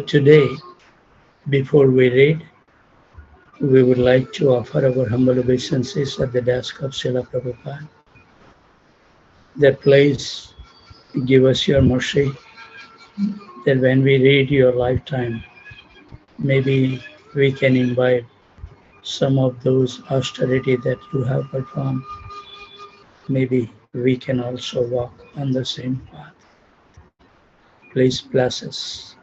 Today, before we read, we would like to offer our humble obeisances at the desk of Srila Prabhupada, that please give us your mercy, that when we read your lifetime, maybe we can imbibe some of those austerity that you have performed. Maybe we can also walk on the same path. Please bless us.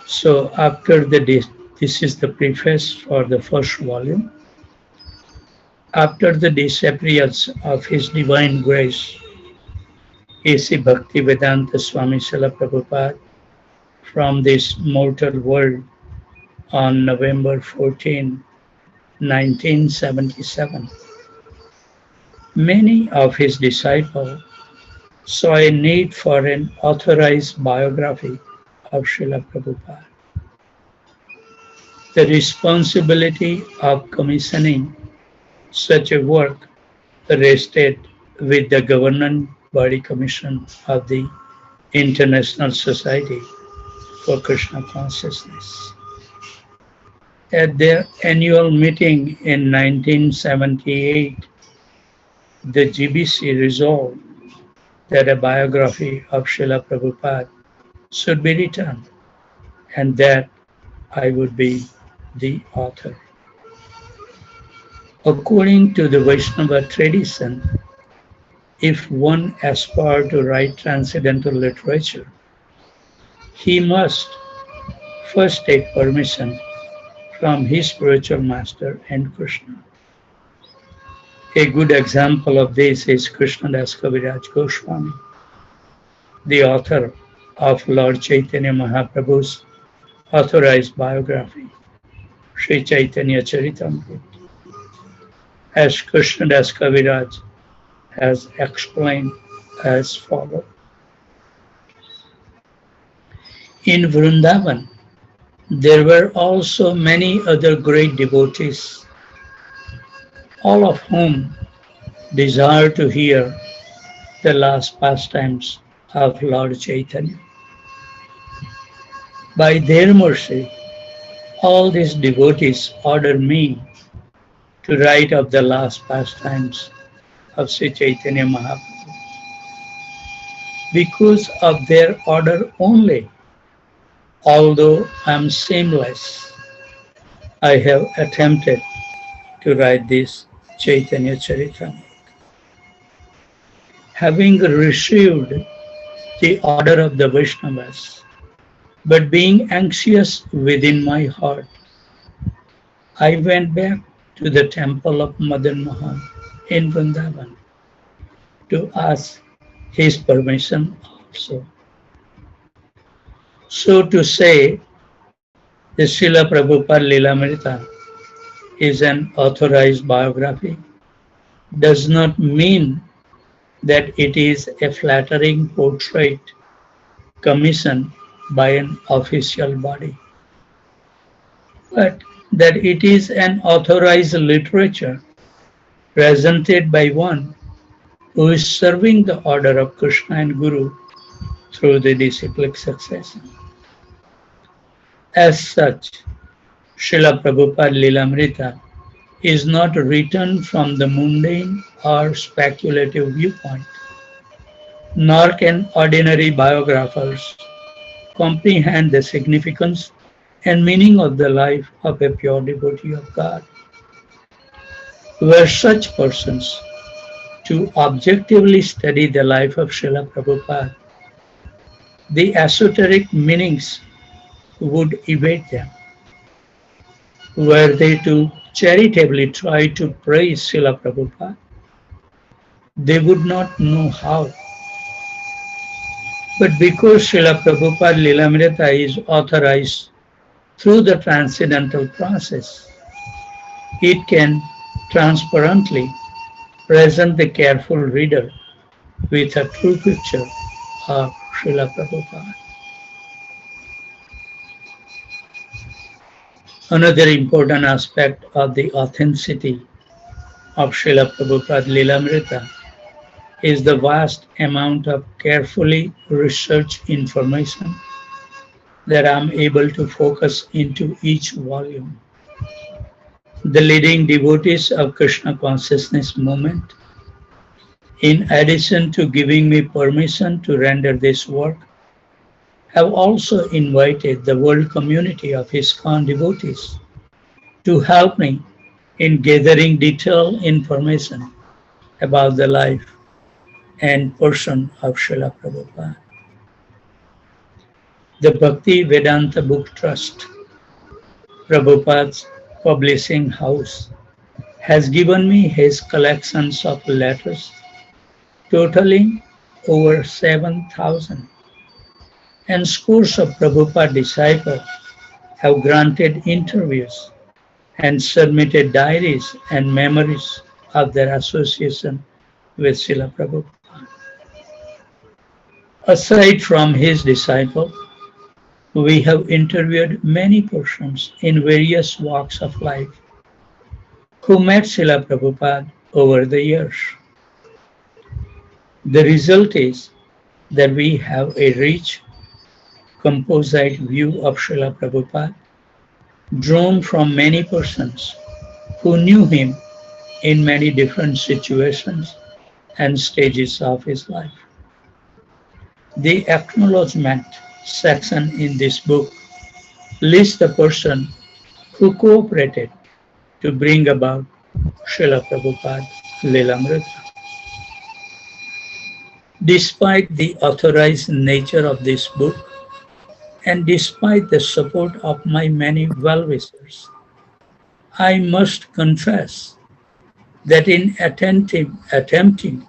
So after this is the preface for the first volume. After the disappearance of His Divine Grace, A.C. Bhaktivedanta Swami Srila Prabhupada from this mortal world on November 14, 1977, many of his disciples saw a need for an authorized biography of Srila Prabhupada. The responsibility of commissioning such a work rested with the governing body commission of the International Society for Krishna Consciousness. At their annual meeting in 1978, the GBC resolved that a biography of Srila Prabhupada should be written and that I would be the author. According to the Vaishnava tradition, if one aspires to write transcendental literature, he must first take permission from his spiritual master and Krishna. A good example of this is Krishnadas Kaviraj Goswami, the author of Lord Chaitanya Mahaprabhu's authorized biography, Sri Chaitanya Charitamrita. As Krishnadas Kaviraj has explained as follows. In Vrindavan, there were also many other great devotees, all of whom desired to hear the last pastimes of Lord Chaitanya. By their mercy, all these devotees ordered me to write of the last pastimes of Sri Chaitanya Mahaprabhu. Because of their order only, although I am shameless, I have attempted to write this Chaitanya Charitamrita. Having received the order of the Vaishnavas, but being anxious within my heart, I went back to the temple of Madan Mohan in Vrindavan to ask his permission also. So to say, the Srila Prabhupada Lilamrita is an authorized biography does not mean that it is a flattering portrait commissioned by an official body, but that it is an authorized literature presented by one who is serving the order of Krishna and Guru through the disciplic succession. As such, Srila Prabhupada Lilamrita is not written from the mundane or speculative viewpoint, nor can ordinary biographers comprehend the significance and meaning of the life of a pure devotee of God. Were such persons to objectively study the life of Srila Prabhupada, the esoteric meanings would evade them. Were they to charitably try to praise Srila Prabhupada, they would not know how. But because Srila Prabhupada Lilamrita is authorized through the transcendental process, it can transparently present the careful reader with a true picture of Srila Prabhupada. Another important aspect of the authenticity of Srila Prabhupada Lilamrita is the vast amount of carefully researched information that I'm able to focus into each volume. The leading devotees of Krishna consciousness movement, in addition to giving me permission to render this work, have also invited the world community of ISKCON devotees to help me in gathering detailed information about the life and person of Srila Prabhupada. The Bhakti Vedanta Book Trust, Prabhupada's publishing house, has given me his collections of letters totaling over 7,000, and scores of Prabhupada disciples have granted interviews and submitted diaries and memories of their association with Srila Prabhupada. Aside from his disciples, we have interviewed many persons in various walks of life who met Srila Prabhupada over the years. The result is that we have a rich, composite view of Srila Prabhupada, drawn from many persons who knew him in many different situations and stages of his life. The acknowledgement section in this book lists the person who cooperated to bring about Srila Prabhupada's Lilamrita. Despite the authorized nature of this book, and despite the support of my many well-wishers, I must confess that in attempting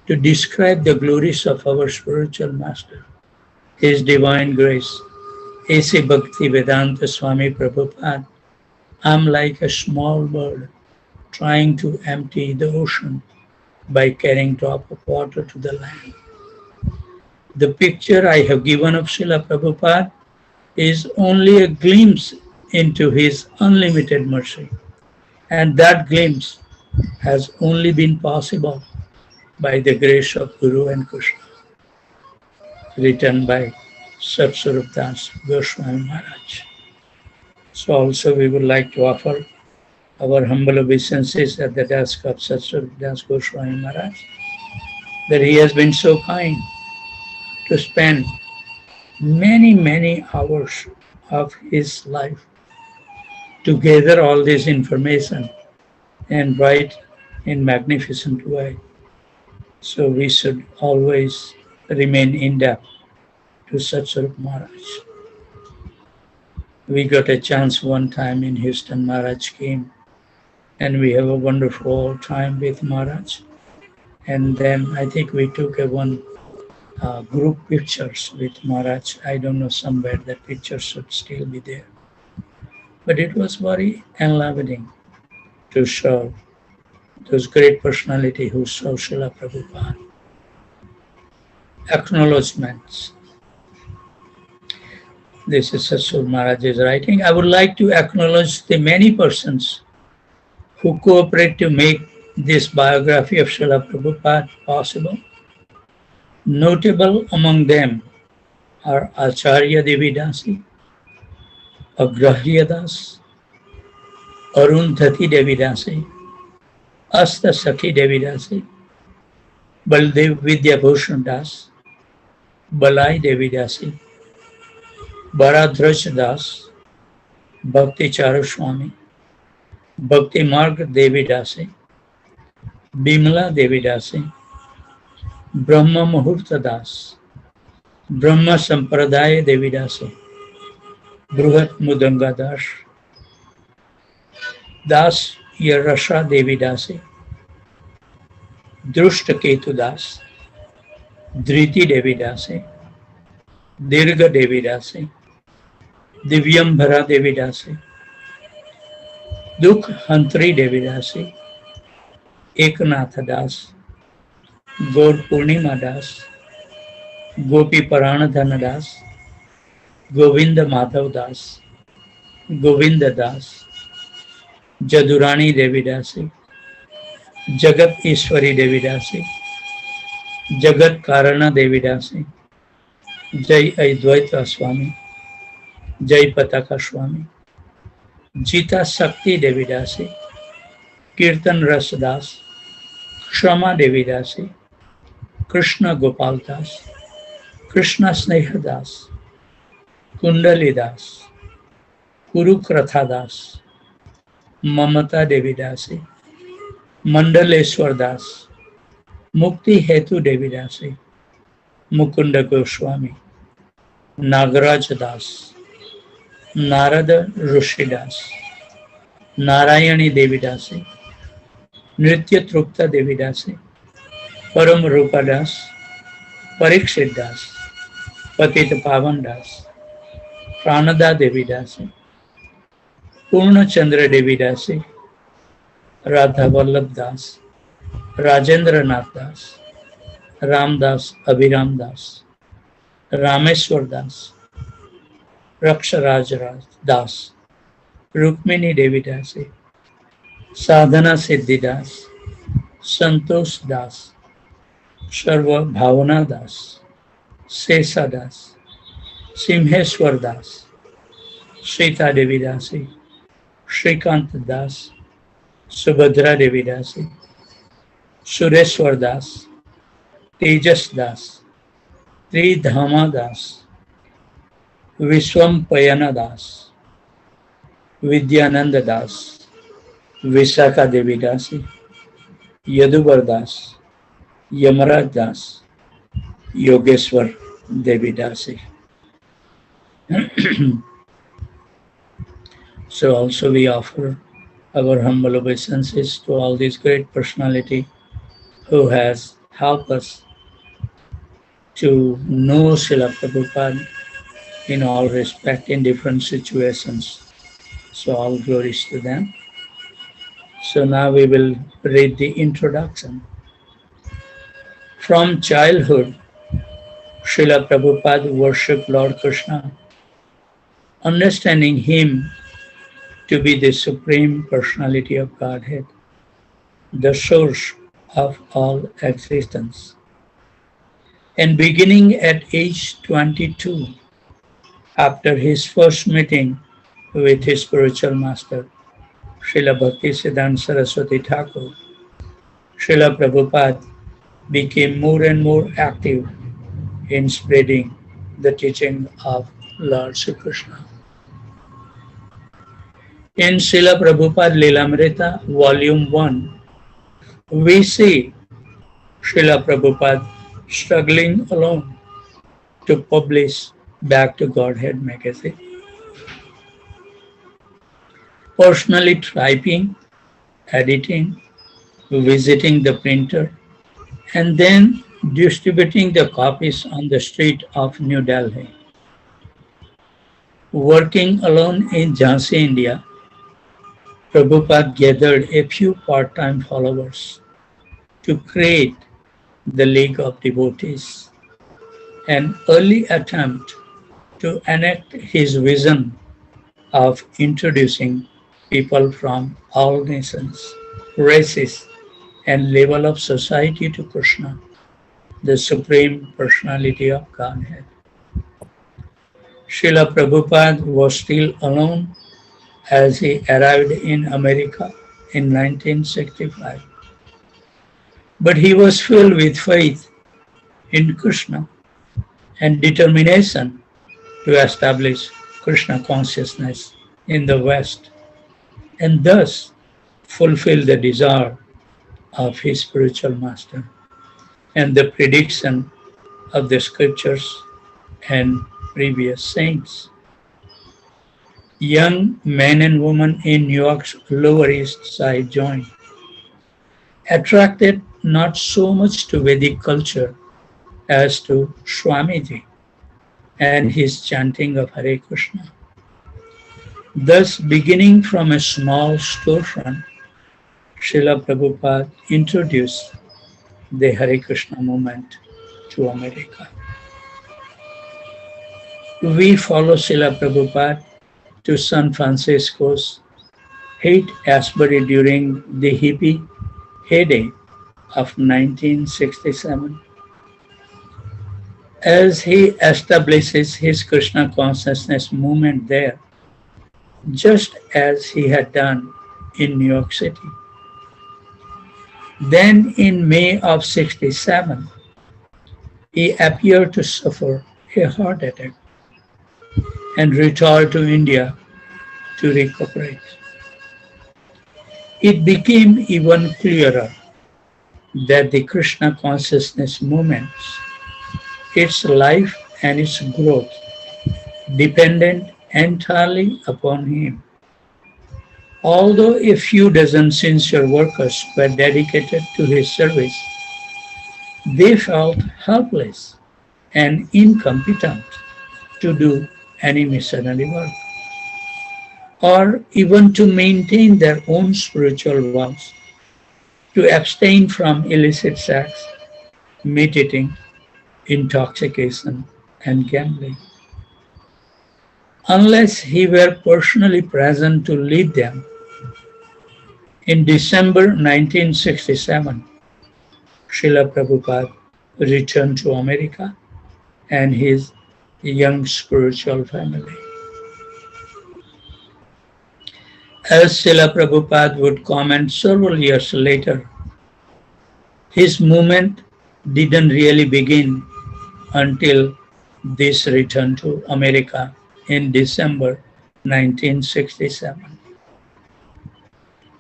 to describe the glories of our spiritual master, His Divine Grace, A.C. Bhakti Vedanta Swami Prabhupada, I'm like a small bird trying to empty the ocean by carrying drop of water to the land. The picture I have given of Srila Prabhupada is only a glimpse into his unlimited mercy, and that glimpse has only been possible by the grace of Guru and Krishna. Written by Satswarup Das Goswami Maharaj. So also we would like to offer our humble obeisances at the desk of Satswarup Das Goswami Maharaj, that he has been so kind to spend many hours of his life to gather all this information and write in magnificent way. So we should always remain in debt to Satswarup Maharaj. We got a chance one time in Houston, Maharaj came, and we have a wonderful time with Maharaj. And then I think we took a one group pictures with Maharaj. I don't know, somewhere that picture should still be there. But it was very enlivening to show those great personality who saw Srila Prabhupada. Acknowledgements. This is Satsur Maharaj's writing. I would like to acknowledge the many persons who cooperate to make this biography of Srila Prabhupada possible. Notable among them are Acharya Devidasi, Agrahya Das, Arundhati Devidasi, Asta Sakhi Devidasi, Baldev Vidyabhushan Das, Balai Devidasi, Bharadhraj Das, Bhakti Charuswami, Bhakti Marg Devidasi, Bimala Devidasi, Brahma Muhurta Das, Brahma Sampradaya Devidasi, Bruhat Mudanga Das, Das Yarasha Devidasi, Drushta Ketu Das, Dhriti Devidasi, Dirga Devidasi, Divyambhara Devidasi, Dukh Hantri Devidasi, Eknath Das, Gaur Purnima Das, Gopi Paranadhana Das, Govinda Madhav Das, Govinda Das, Jadurani Devidasi, Jagat Ishwari Devidasi, Jagat Karana Devidasi, Jai Advaita Swami, जय पताका स्वामी, जीता शक्ति देवीदासी, कीर्तन रसदास, क्षमा देवीदासी, कृष्ण गोपाल दास, कृष्ण स्नेहदास, कुंडली दास, कुरुक्रथा दास, ममता देवीदासी, मंडलेश्वर दास, मुक्ति हेतु देवीदासी, मुकुंद गोस्वामी, नागराज दास, नारद ऋषिदास, नारायणी देवीदासी, नृत्य तृप्ता देवीदासी, परम रूपादास, परीक्षित दास, पतित पावन दास, प्राणदा देवीदासी, पूर्णचंद्र देवीदासी, राधा वल्लभ दास, राजेंद्र नाथ दास, रामदास अभिराम दास, रामेश्वर दास, रक्षराज दास, रुक्मिणी देवीदासी, साधना सिद्धिदास, संतोष दास, सर्व भावना दास, शेषा दास, सिंहेश्वर दास, सीता देवीदासी, श्रीकांत दास, सुभद्रा देवीदासी, सुरेश्वर दास, तेजस दास, त्रिधामा दास, विश्वम्पयन दास, विद्यानंद दास, विशाखा देवीदासी, यदुवर दास, यमराज दास, Yogeshwar देवीदासी. So also we offer our humble obeisances to all these great personality who has helped us to know Srila Prabhupada in all respect in different situations. So all glories to them. So now we will read the introduction. From childhood, Srila Prabhupada worshipped Lord Krishna, understanding him to be the Supreme Personality of Godhead, the source of all existence. And beginning at age 22, after his first meeting with his spiritual master, Srila Bhaktisiddhanta Saraswati Thakur, Srila Prabhupada became more and more active in spreading the teaching of Lord Sri Krishna. In Srila Prabhupada Lilamrita, Volume 1, we see Srila Prabhupada struggling alone to publish Back to Godhead magazine, personally typing, editing, visiting the printer, and then distributing the copies on the street of New Delhi. Working alone in Jhansi, India, Prabhupada gathered a few part-time followers to create the League of Devotees, an early attempt to enact his vision of introducing people from all nations, races, and level of society to Krishna, the Supreme Personality of Godhead. Srila Prabhupada was still alone as he arrived in America in 1965. But he was filled with faith in Krishna and determination to establish Krishna consciousness in the West and thus fulfill the desire of his spiritual master and the prediction of the scriptures and previous saints. Young men and women in New York's Lower East Side joined, attracted not so much to Vedic culture as to Swamiji and his chanting of Hare Krishna. Thus, beginning from a small storefront, Srila Prabhupada introduced the Hare Krishna movement to America. We follow Srila Prabhupada to San Francisco's Haight-Ashbury during the hippie heyday of 1967. As he establishes his Krishna consciousness movement there, just as he had done in New York City. Then in May of 67, he appeared to suffer a heart attack and returned to India to recuperate. It became even clearer that the Krishna consciousness movements, its life and its growth depended entirely upon him. Although a few dozen sincere workers were dedicated to his service, they felt helpless and incompetent to do any missionary work, or even to maintain their own spiritual vows, to abstain from illicit sex, meditating, intoxication, and gambling. Unless he were personally present to lead them. In December 1967, Srila Prabhupada returned to America and his young spiritual family. As Srila Prabhupada would comment several years later, his movement didn't really begin until this return to America in December 1967.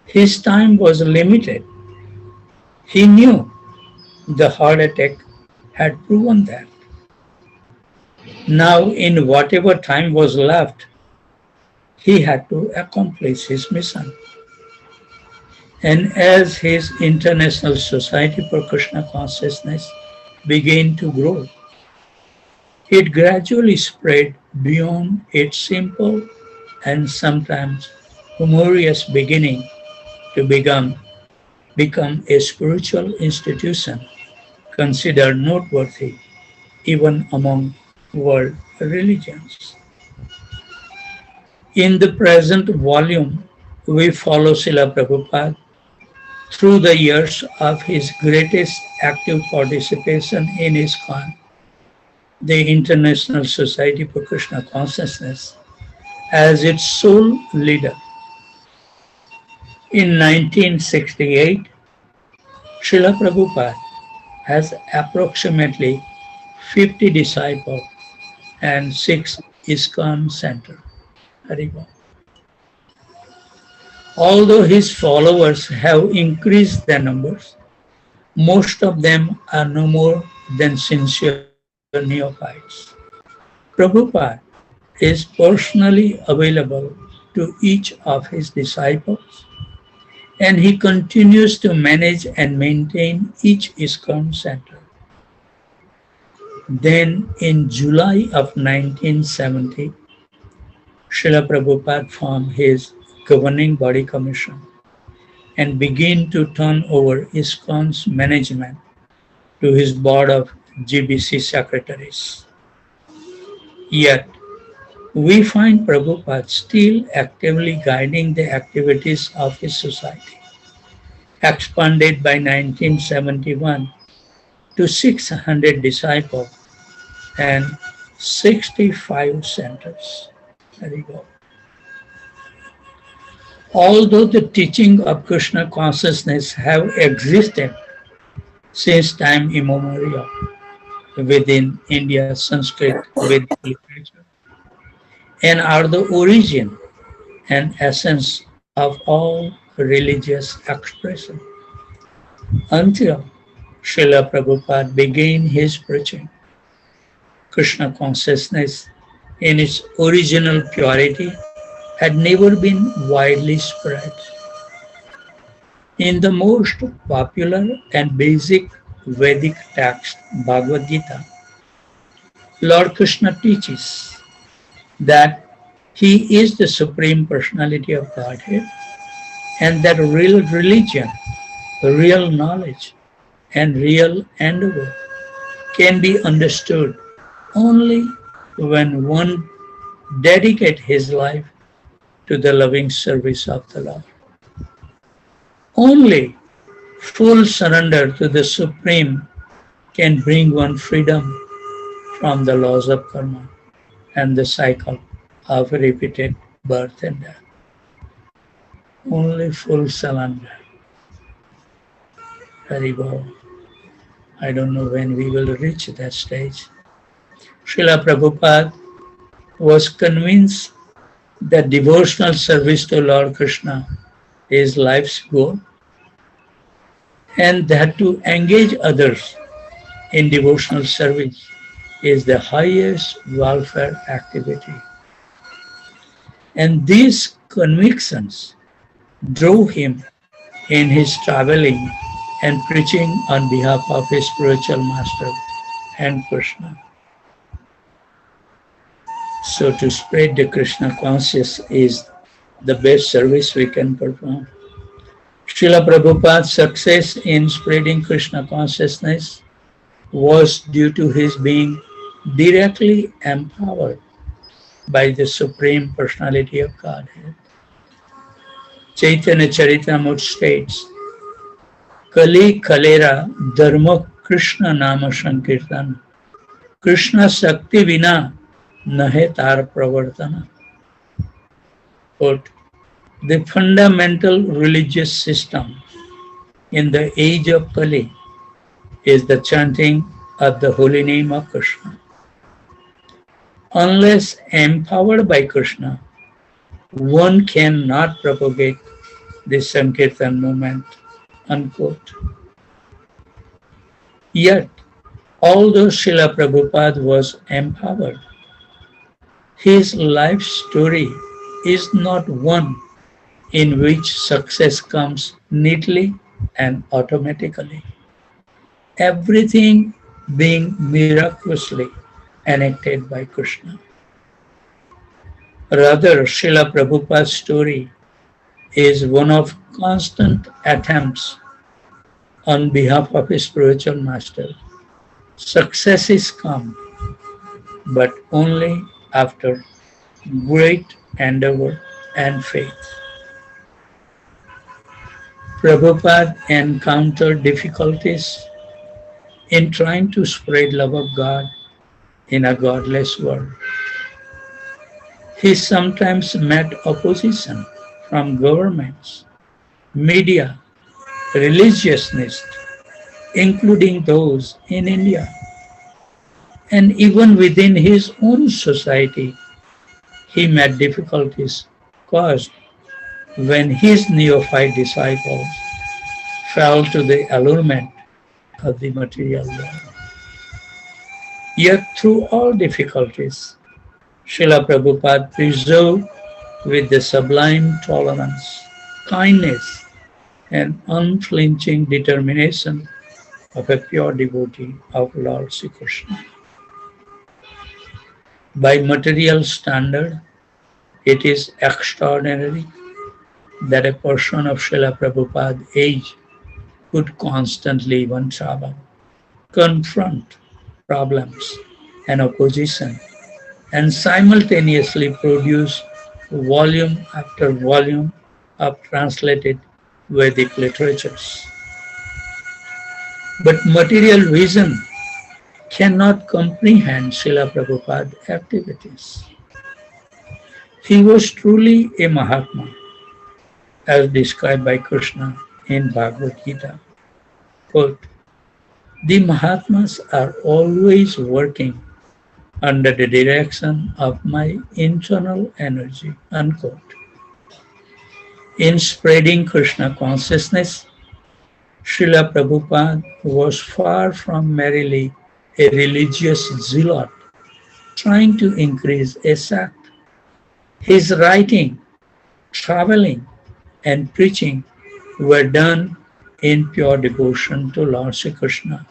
His time was limited. He knew the heart attack had proven that. Now, in whatever time was left, he had to accomplish his mission. And as his International Society for Krishna Consciousness began to grow, it gradually spread beyond its simple and sometimes humorous beginning to become a spiritual institution considered noteworthy even among world religions. In the present volume, we follow Srila Prabhupada through the years of his greatest active participation in ISKCON, the International Society for Krishna Consciousness, as its sole leader. In 1968, Srila Prabhupada has approximately 50 disciples and 6 ISKCON centers. Haribol. Although his followers have increased their numbers, most of them are no more than sincere neophytes. Prabhupada is personally available to each of his disciples, and he continues to manage and maintain each ISKCON center. Then in July of 1970, Srila Prabhupada formed his governing body commission and began to turn over ISKCON's management to his board of GBC secretaries. Yet, we find Prabhupada still actively guiding the activities of his society, expanded by 1971 to 600 disciples and 65 centers. There you go. Although the teaching of Krishna consciousness have existed since time immemorial within India's Sanskrit Vedic literature and are the origin and essence of all religious expression, until Srila Prabhupada began his preaching, Krishna consciousness in its original purity had never been widely spread. In the most popular and basic Vedic text, Bhagavad Gita, Lord Krishna teaches that he is the Supreme Personality of Godhead and that real religion, real knowledge, and real endeavor can be understood only when one dedicates his life to the loving service of the Lord. Only full surrender to the Supreme can bring one freedom from the laws of karma and the cycle of repeated birth and death. Only full surrender. Very well. I don't know when we will reach that stage. Srila Prabhupada was convinced that devotional service to Lord Krishna is life's goal, and that to engage others in devotional service is the highest welfare activity. And these convictions drove him in his traveling and preaching on behalf of his spiritual master and Krishna. So to spread the Krishna consciousness is the best service we can perform. Srila Prabhupada's success in spreading Krishna consciousness was due to his being directly empowered by the Supreme Personality of Godhead. Chaitanya Charitamrita states, Kali Kalera Dharma Krishna Nama Sankirtan Krishna Sakti Vina Nahe Tar Pravartana. Quote, the fundamental religious system in the age of Kali is the chanting of the holy name of Krishna. Unless empowered by Krishna, one cannot propagate the Sankirtan movement. Unquote. Yet, although Srila Prabhupada was empowered, his life story is not one in which success comes neatly and automatically. Everything being miraculously enacted by Krishna. Rather, Srila Prabhupada's story is one of constant attempts on behalf of his spiritual master. Successes come, but only after great endeavor and faith. Prabhupada encountered difficulties in trying to spread love of God in a godless world. He sometimes met opposition from governments, media, religionists, including those in India, and even within his own society, he met difficulties caused when his neophyte disciples fell to the allurement of the material world. Yet through all difficulties, Srila Prabhupada preserved with the sublime tolerance, kindness, and unflinching determination of a pure devotee of Lord Sri Krishna. By material standard, it is extraordinary that a person of Srila Prabhupada's age could constantly even travel, confront problems and opposition, and simultaneously produce volume after volume of translated Vedic literatures. But material vision cannot comprehend Srila Prabhupada's activities. He was truly a Mahatma, as described by Krishna in Bhagavad Gita. Quote, the Mahatmas are always working under the direction of my internal energy. Unquote. In spreading Krishna consciousness, Srila Prabhupada was far from merely a religious zealot trying to increase a sect. His writing, traveling, and preaching were done in pure devotion to Lord Sri Krishna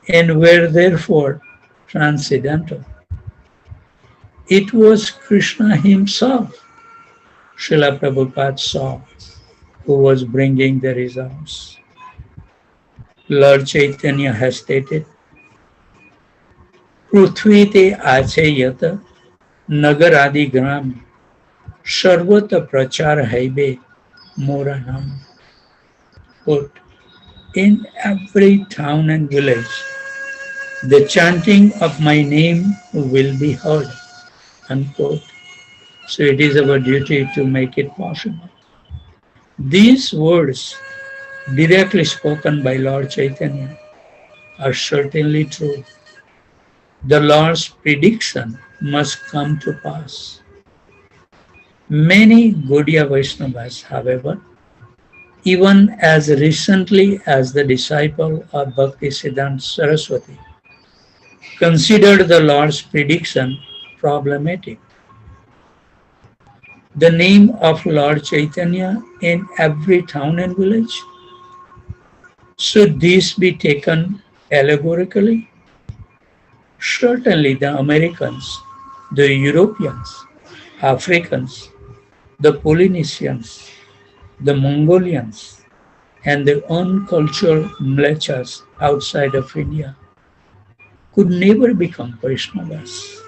and were therefore transcendental. It was Krishna himself, Srila Prabhupada saw, who was bringing the results. Lord Chaitanya has stated, Prithvi te ache yata nagar adi gram sarvata prachar haibe mora nam. Quote, in every town and village, The chanting of my name will be heard. Unquote. So it is our duty to make it possible. These words, directly spoken by Lord Chaitanya, are certainly true. The Lord's prediction must come to pass. Many Gaudiya Vaishnavas, however, even as recently as the disciple of Bhaktisiddhanta Saraswati, considered the Lord's prediction problematic. The name of Lord Chaitanya in every town and village? Should this be taken allegorically? Certainly the Americans, the Europeans, Africans, the Polynesians, the Mongolians, and the uncultured mlechas outside of India could never become Vaishnavas.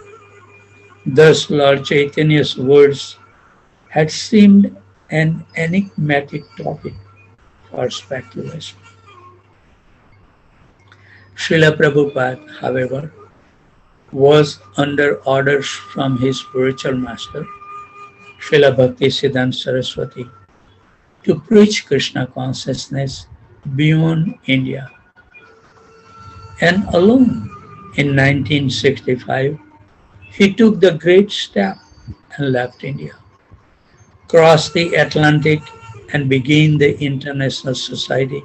Thus Lord Chaitanya's words had seemed an enigmatic topic for speculation. Srila Prabhupada, however, was under orders from his spiritual master, Srila Bhaktisiddhanta Saraswati, to preach Krishna consciousness beyond India. And alone in 1965, he took the great step and left India, crossed the Atlantic, and began the International Society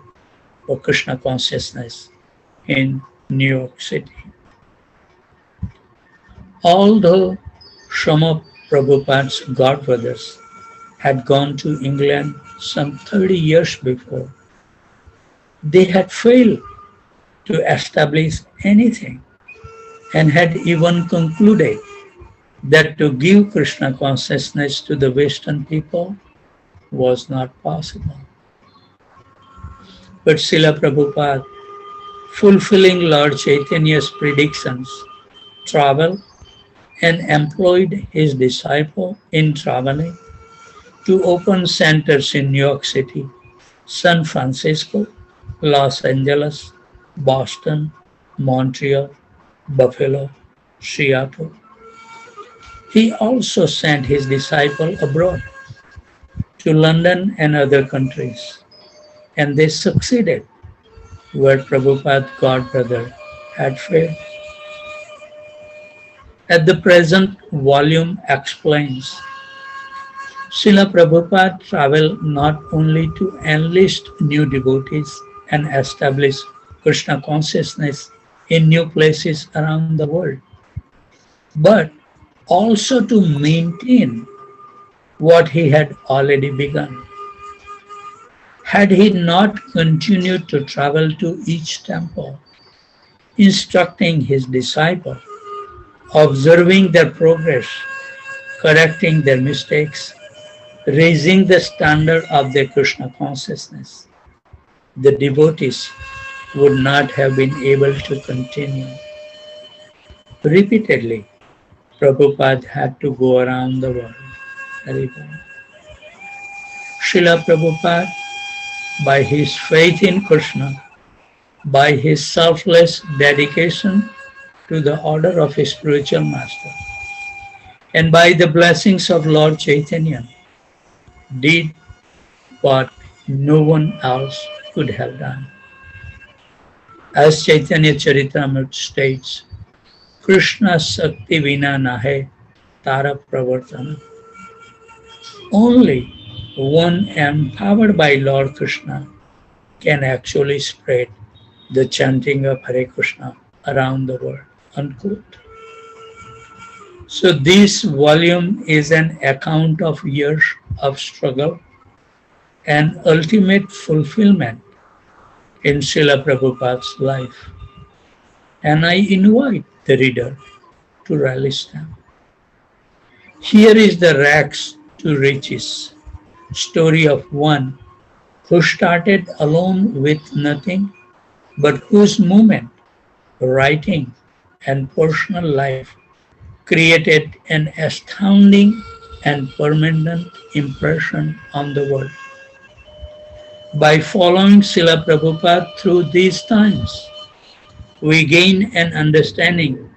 for Krishna Consciousness in New York City. Although some of Prabhupada's godbrothers had gone to England some 30 years before, they had failed to establish anything and had even concluded that to give Krishna consciousness to the Western people was not possible. But Srila Prabhupada, fulfilling Lord Chaitanya's predictions, traveled and employed his disciple in traveling to open centers in New York City, San Francisco, Los Angeles, Boston, Montreal, Buffalo, Seattle. He also sent his disciple abroad to London and other countries, and they succeeded where Prabhupada's godbrother had failed. As the present volume explains, Srila Prabhupada traveled not only to enlist new devotees and establish Krishna consciousness in new places around the world, but also to maintain what he had already begun. Had he not continued to travel to each temple, instructing his disciple, observing their progress, correcting their mistakes, raising the standard of their Krishna consciousness, the devotees would not have been able to continue. Repeatedly, Prabhupada had to go around the world. Srila Prabhupada, by his faith in Krishna, by his selfless dedication to the order of his spiritual master, and by the blessings of Lord Chaitanya, did what no one else could have done. As Chaitanya Charitamrita states, Krishna Sakti Vina Nahe Tara Pravartana. Only one empowered by Lord Krishna can actually spread the chanting of Hare Krishna around the world. Unquote. So this volume is an account of years of struggle and ultimate fulfillment in Srila Prabhupada's life. And I invite the reader to relish them. Here is the rags to riches story of one who started alone with nothing, but whose movement, writing, and personal life created an astounding and permanent impression on the world. By following Srila Prabhupada through these times, we gain an understanding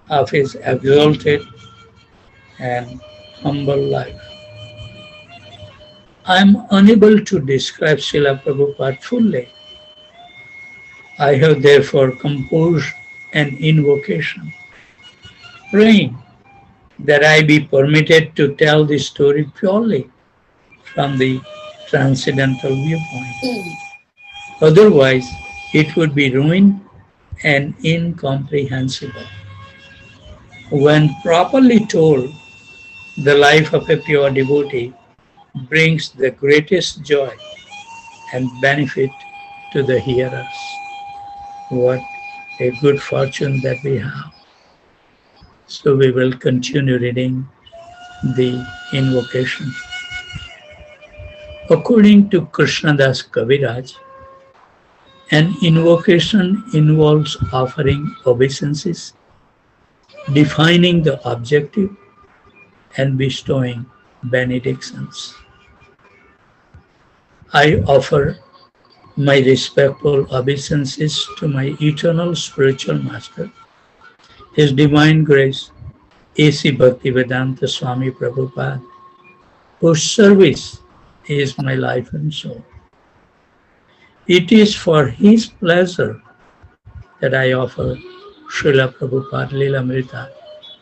of his exalted and humble life. I am unable to describe Srila Prabhupada fully. I have therefore composed an invocation, praying that I be permitted to tell the story purely from the transcendental viewpoint. Otherwise, it would be ruined and incomprehensible. When properly told, the life of a pure devotee brings the greatest joy and benefit to the hearers. What a good fortune that we have. So we will continue reading the invocation. According to Krishnadas Kaviraj, an invocation involves offering obeisances, defining the objective, and bestowing benedictions. I offer my respectful obeisances to my eternal spiritual master, His Divine Grace, A.C. Bhaktivedanta Swami Prabhupada, whose service is my life and soul. It is for his pleasure that I offer Srila Prabhupada Lilamrita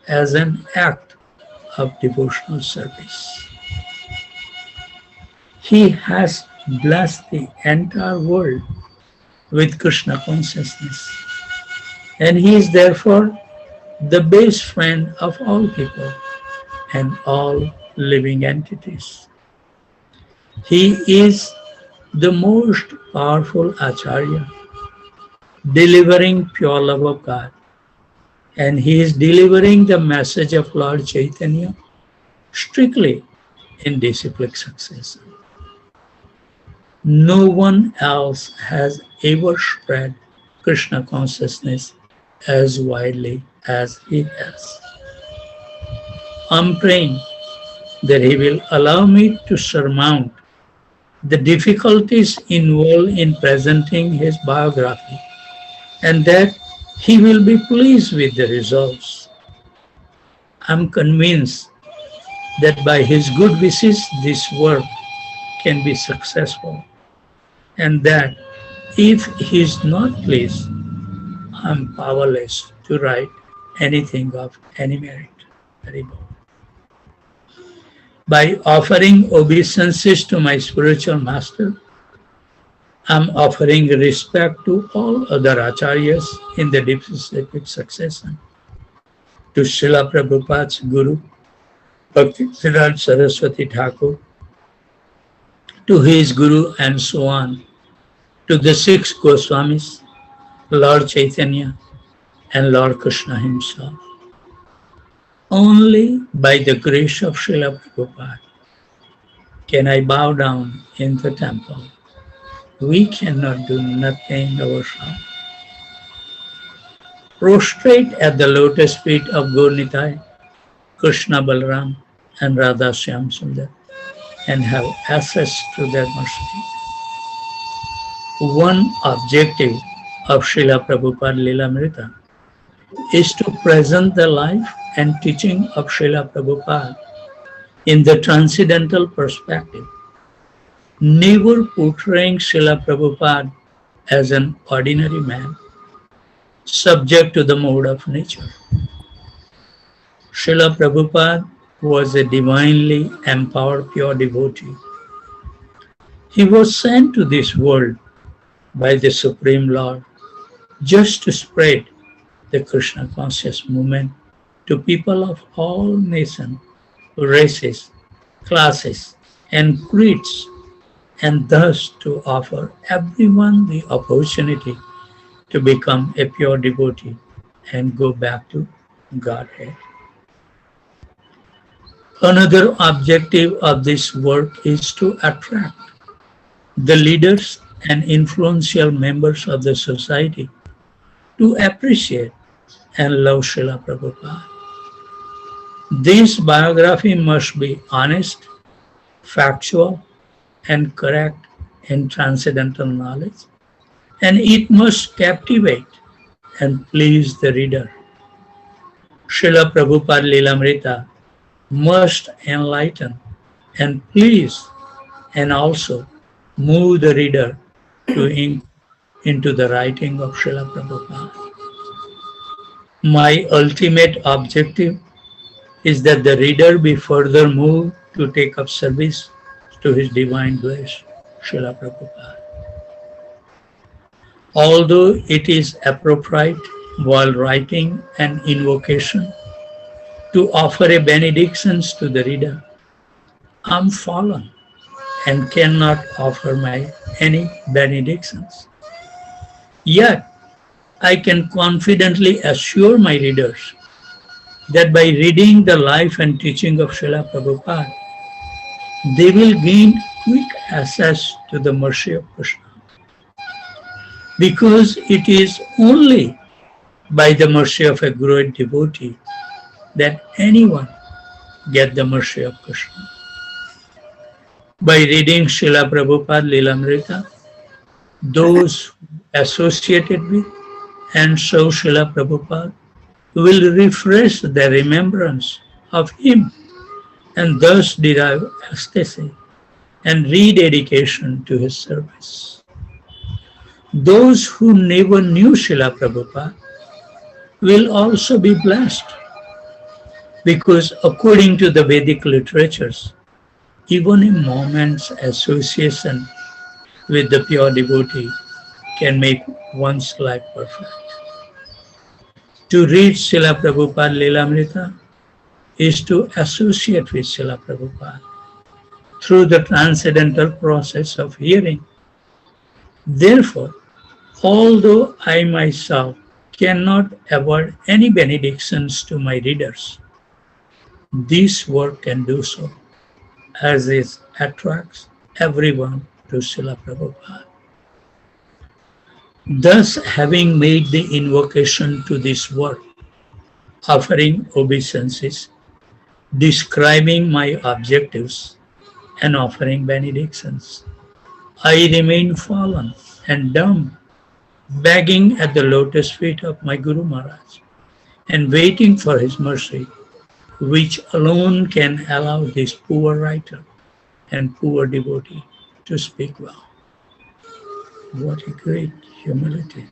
as an act of devotional service. He has blessed the entire world with Krishna consciousness, and he is therefore the best friend of all people and all living entities. He is the most powerful Acharya, delivering pure love of God, and he is delivering the message of Lord Chaitanya strictly in disciplic succession. No one else has ever spread Krishna consciousness as widely as he has. I'm praying that he will allow me to surmount the difficulties involved in presenting his biography, and that he will be pleased with the results. I'm convinced that by his good wishes this work can be successful, and that if he is not pleased, I'm powerless to write anything of any merit. By offering obeisances to my spiritual master, I'm offering respect to all other acharyas in the disciplic succession, to Srila Prabhupada's Guru, Bhakti-Siddhanta Saraswati Thakur, to his Guru, and so on, to the six Goswamis, Lord Chaitanya, and Lord Krishna himself. Only by the grace of Srila Prabhupada can I bow down in the temple. We cannot do nothing ourselves. Prostrate at the lotus feet of Gaurnitai, Krishna Balaram, and Radha Shyam Sundar, and have access to their mercy. One objective of Srila Prabhupada Lilamrita is to present the life and teaching of Srila Prabhupada in the transcendental perspective, never portraying Srila Prabhupada as an ordinary man, subject to the mode of nature. Srila Prabhupada was a divinely empowered pure devotee. He was sent to this world by the Supreme Lord just to spread the Krishna conscious movement to people of all nations, races, classes, and creeds, and thus to offer everyone the opportunity to become a pure devotee and go back to Godhead. Another objective of this work is to attract the leaders and influential members of the society to appreciate and love Srila Prabhupada. This biography must be honest, factual, and correct in transcendental knowledge, and it must captivate and please the reader. Srila Prabhupada Lilamrita must enlighten and please and also move the reader to into the writing of Srila Prabhupada. My ultimate objective is that the reader be further moved to take up service to His Divine Grace, Srila Prabhupada. Although it is appropriate while writing an invocation to offer a benedictions to the reader, I am fallen and cannot offer my any benedictions. Yet I can confidently assure my readers that by reading the life and teaching of Srila Prabhupada, they will gain quick access to the mercy of Krishna. Because it is only by the mercy of a great devotee that anyone get the mercy of Krishna. By reading Srila Prabhupada Lilamrita, those who associated with and so Srila Prabhupada will refresh their remembrance of him and thus derive ecstasy and rededication to his service. Those who never knew Srila Prabhupada will also be blessed because according to the Vedic literatures, even a moment's association with the pure devotee can make one's life perfect. To read Srila Prabhupada Lilamrita is to associate with Srila Prabhupada through the transcendental process of hearing. Therefore, although I myself cannot avoid any benedictions to my readers, this work can do so, as it attracts everyone to Srila Prabhupada. Thus, having made the invocation to this work, offering obeisances, describing my objectives, and offering benedictions, I remain fallen and dumb, begging at the lotus feet of my Guru Maharaj and waiting for his mercy, which alone can allow this poor writer and poor devotee to speak well. What a great humility.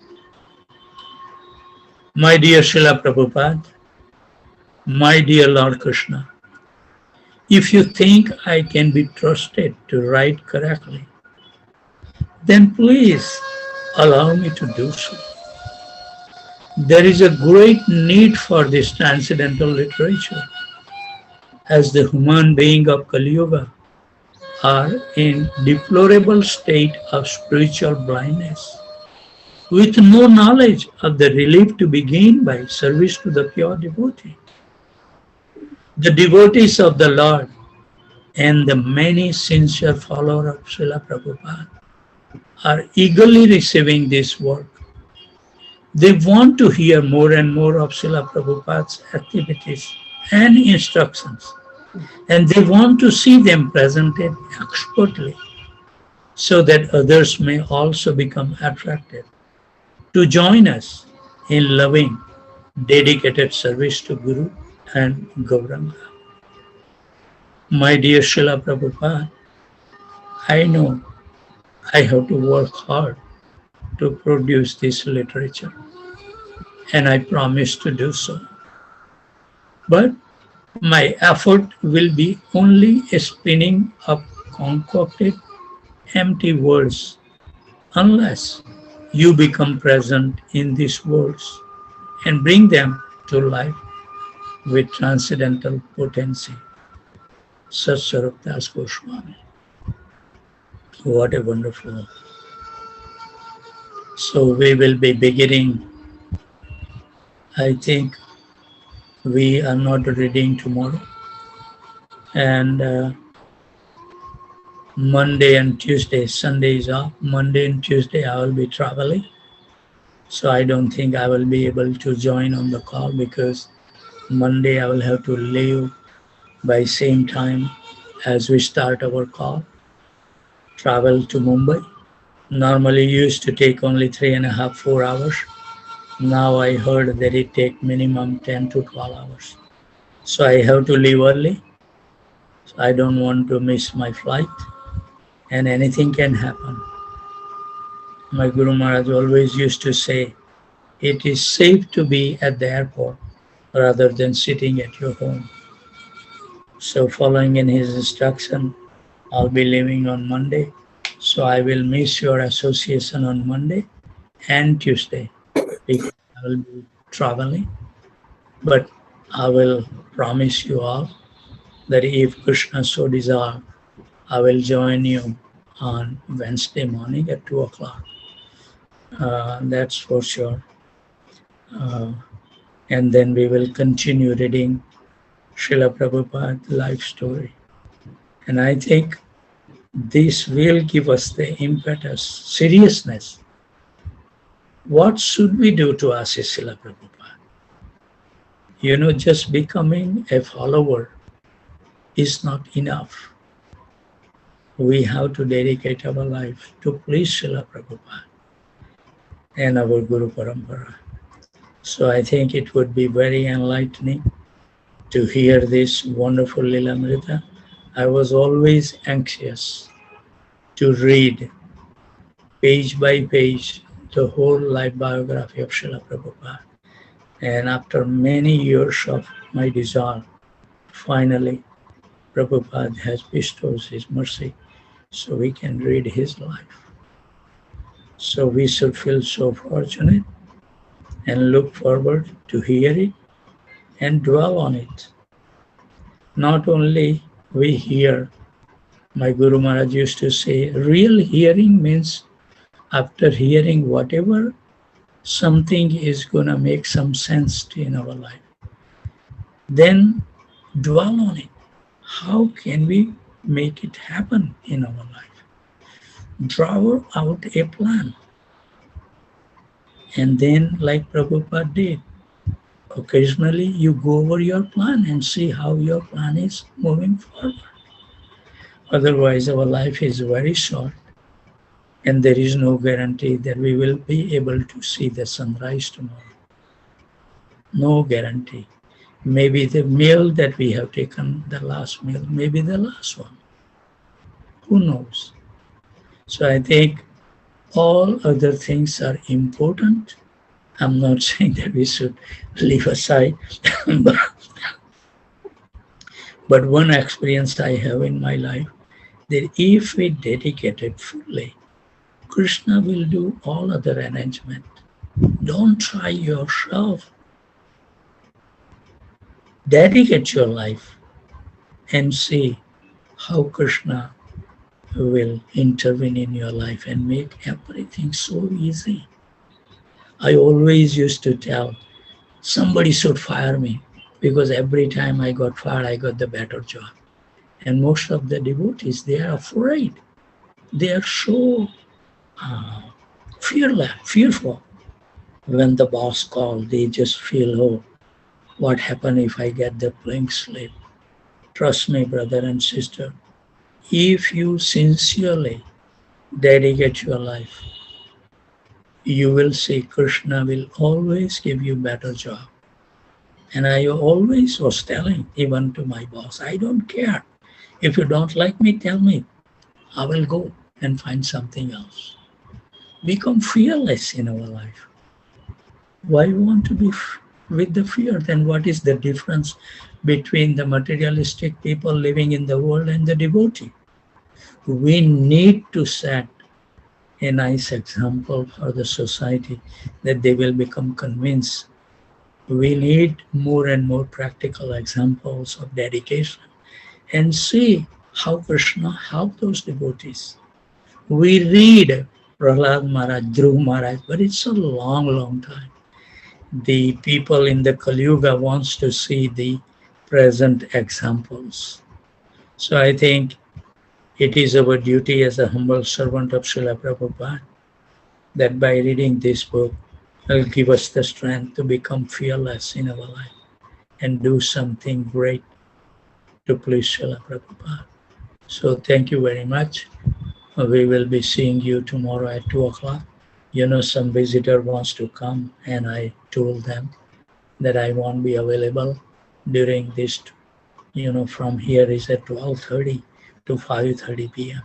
My dear Srila Prabhupada, my dear Lord Krishna, if you think I can be trusted to write correctly, then please allow me to do so. There is a great need for this transcendental literature, as the human beings of Kali Yuga are in deplorable state of spiritual blindness, with no knowledge of the relief to be gained by service to the pure devotee. The devotees of the Lord and the many sincere followers of Srila Prabhupada are eagerly receiving this work. They want to hear more and more of Srila Prabhupada's activities and instructions, and they want to see them presented expertly so that others may also become attracted to join us in loving, dedicated service to Guru and Gauranga. My dear Srila Prabhupada, I know I have to work hard to produce this literature, and I promise to do so. But my effort will be only a spinning of concocted empty words unless you become present in these words and bring them to life with transcendental potency. Satsvarup Das Goswami. What a wonderful. So we will be beginning. I think we are not reading tomorrow, and Monday and Tuesday, Sunday is off. Monday and Tuesday I will be traveling, so I don't think I will be able to join on the call because Monday I will have to leave by same time as we start our call, travel to Mumbai. Normally used to take only 3.5, 4 hours, Now I heard that it take minimum 10 to 12 hours. So I have to leave early. So I don't want to miss my flight, and anything can happen. My Guru Maharaj always used to say, it is safe to be at the airport rather than sitting at your home. So following in his instruction, I'll be leaving on Monday. So I will miss your association on Monday and Tuesday because I will be traveling. But I will promise you all that if Krishna so desire, I will join you on Wednesday morning at 2 o'clock. That's for sure. Uh, and then we will continue reading Srila Prabhupada's life story. And I think this will give us the impetus, seriousness. What should we do to assist Srila Prabhupada? Just becoming a follower is not enough. We have to dedicate our life to please Srila Prabhupada and our Guru Parampara. So I think it would be very enlightening to hear this wonderful Lilamrita. I was always anxious to read page by page the whole life biography of Srila Prabhupada. And after many years of my desire, finally Prabhupada has bestowed his mercy so we can read his life. So we should feel so fortunate and look forward to hear it and dwell on it. Not only we hear, my Guru Maharaj used to say, real hearing means after hearing whatever, something is going to make some sense in our life. Then dwell on it. How can we make it happen in our life? Draw out a plan. And then, like Prabhupada did, occasionally you go over your plan and see how your plan is moving forward. Otherwise, our life is very short and there is no guarantee that we will be able to see the sunrise tomorrow. No guarantee. Maybe the meal that we have taken, the last meal, maybe the last one. Who knows? So I think all other things are important. I'm not saying that we should leave aside, but one experience I have in my life, that if we dedicate it fully, Krishna will do all other arrangement. Don't try yourself. Dedicate your life and see how Krishna will intervene in your life and make everything so easy. I always used to tell somebody should fire me because every time I got fired, I got the better job. And most of the devotees, they are afraid. They are so fearful. When the boss calls, they just feel, oh, what happened if I get the blank slip? Trust me, brother and sister, if you sincerely dedicate your life, you will see Krishna will always give you better job. And I always was telling, even to my boss, I don't care. If you don't like me, tell me. I will go and find something else. Become fearless in our life. Why want to be with the fear? Then what is the difference between the materialistic people living in the world and the devotee? We need to set a nice example for the society that they will become convinced. We need more and more practical examples of dedication and see how Krishna helped those devotees. We read Prahlad Maharaj, Dhruv Maharaj, but it's a long, long time. The people in the Kali Yuga wants to see the present examples. So I think it is our duty as a humble servant of Srila Prabhupada that by reading this book will give us the strength to become fearless in our life and do something great to please Srila Prabhupada. So thank you very much. We will be seeing you tomorrow at 2 o'clock some visitor wants to come, and I told them that I won't be available during this, from here is at 12:30 to 5:30 p.m.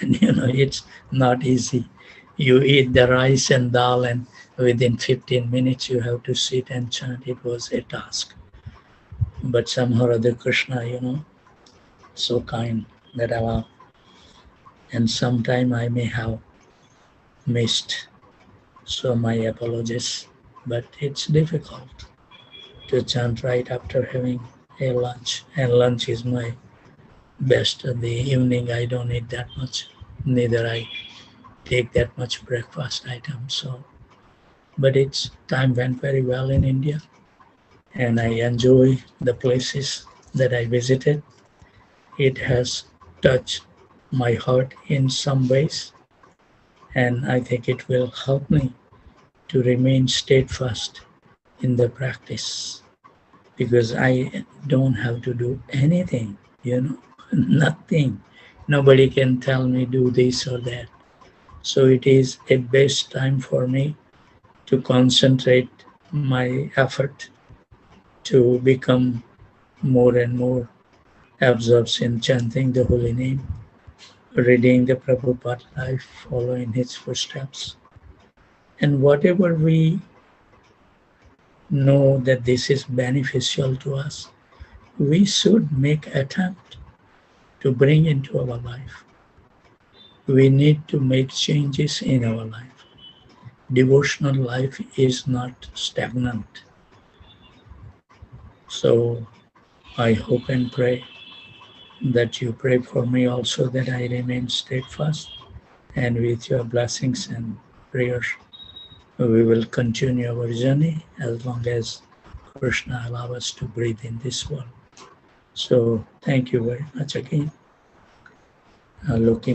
And it's not easy. You eat the rice and dal, and within 15 minutes you have to sit and chant. It was a task. But somehow or other Krishna, so kind that allow. And sometime I may have missed, so my apologies. But it's difficult to chant right after having a lunch. And lunch is my best. In the evening I don't eat that much. Neither I take that much breakfast item. So, but it's time went very well in India, and I enjoy the places that I visited. It has touched my heart in some ways, and I think it will help me to remain steadfast in the practice because I don't have to do anything, nothing. Nobody can tell me do this or that. So it is a best time for me to concentrate my effort to become more and more absorbed in chanting the holy name, reading the Prabhupada life, following his footsteps. And whatever we know that this is beneficial to us, we should make attempt to bring into our life. We need to make changes in our life. Devotional life is not stagnant. So I hope and pray that you pray for me also that I remain steadfast, and with your blessings and prayers we will continue our journey as long as Krishna allow us to breathe in this world. So thank you very much again. Looking